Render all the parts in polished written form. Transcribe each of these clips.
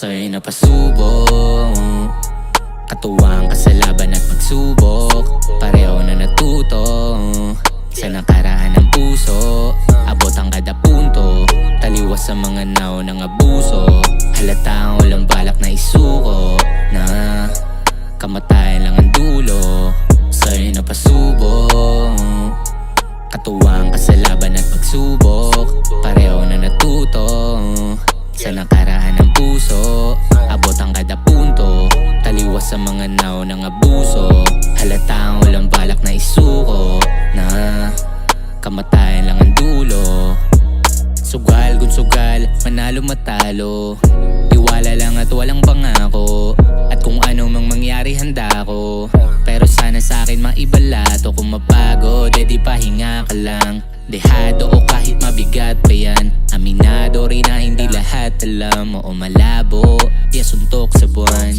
Sa'yo'y napasubok, katuwang ka sa laban at pagsubok. Pareho na natuto sa nakaraan ng puso. Abot ang kada punto, taliwas sa mga naw ng abuso. Halatang walang balak na isuko, na kamatayan lang ang dulo. Sa'yo'y napasubok, katuwang ka sa laban at pagsubok. Pareho na natuto sa nakaraan ng puso. Abot ang kada punto, taliwas sa mga naw ng abuso. Halatang walang balak na isuko, na kamatayan lang ang dulo. Sugal kung sugal, manalo matalo. Tiwala lang at walang pangako, at kung ano mang mangyari handa ko. Pero sana sa'kin maibalato. Kung mapagod, di pahinga ka lang. Dehado o kahit mabigat pa yan. Aminado rin na hindi lahat alam. Oo malabo, di asuntok sa buwan.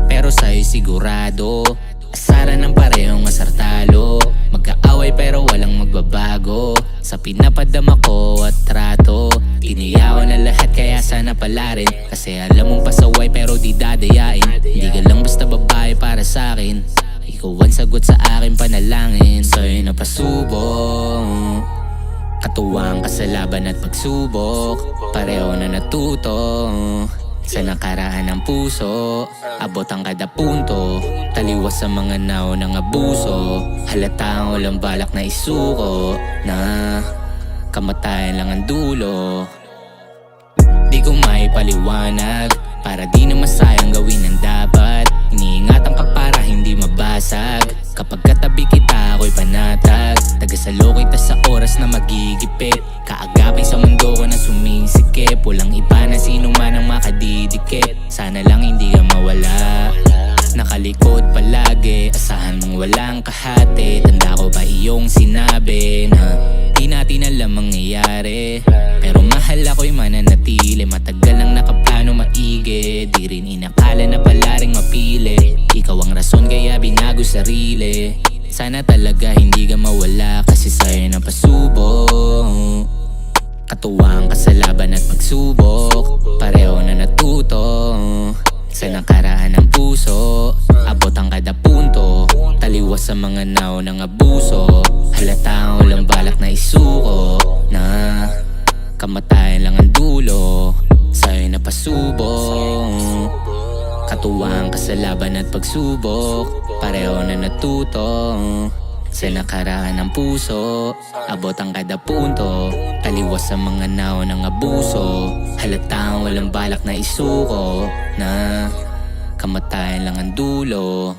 Pero sa'yo sigurado, asaran ng parehong asartalo. Magkaaway pero walang magbabago sa pinapadama ko at trato. Tiniya ko na lahat kaya sana pala rin, kasi alam mong pasaway pero di dadayain. Hindi ka lang basta babae para sa'kin, ikaw ang sagot sa aking panalangin. Sa'yo'y napasubok, katuwang ka sa laban at pagsubok. Pareho na natuto sa nakaraan ng puso. Abot ang kada punto, taliwas sa mga naw ng abuso. Halatang walang balak na isuko, na kamatayan lang ang dulo. Di ko maipaliwanag, para di na masayang gawin ang dapat. Iniingatan ka para hindi mabasag, kapag katabi kita ako'y panatag. Tagasalo kita sa oras na magigipit, kaagapay sa mundo ko na sumisikip. Walang iba na sino man ang makadidikit, sana lang hindi ka mawala. Nakalikod palagi, asahan mong walang kahati. Tanda ko pa iyong sinabi na di natin alam mangyayari, pero mahal ako'y mananatili. Matagal lang nakaplano maigi, di rin inakala na pala ring mapili. Ikaw ang rason kaya binago sarili. Sana talaga hindi ka mawala, kasi sa'yo napasubok, katuwang ka sa laban at pagsubok. Pareho na natuto sa nakaraan ng puso. Abot ang kada punto, taliwas sa mga naw ng abuso. Halatang walang balak na isuko, na kamatayan lang ang dulo. Sa'yo'y napasubok, katuwang ka sa laban at pagsubok. Pareho na natuto sa nakaraan ng puso. Abot ang kada punto, taliwas sa mga naw ng abuso. Halatang walang balak na isuko, na kamatayan lang ang dulo.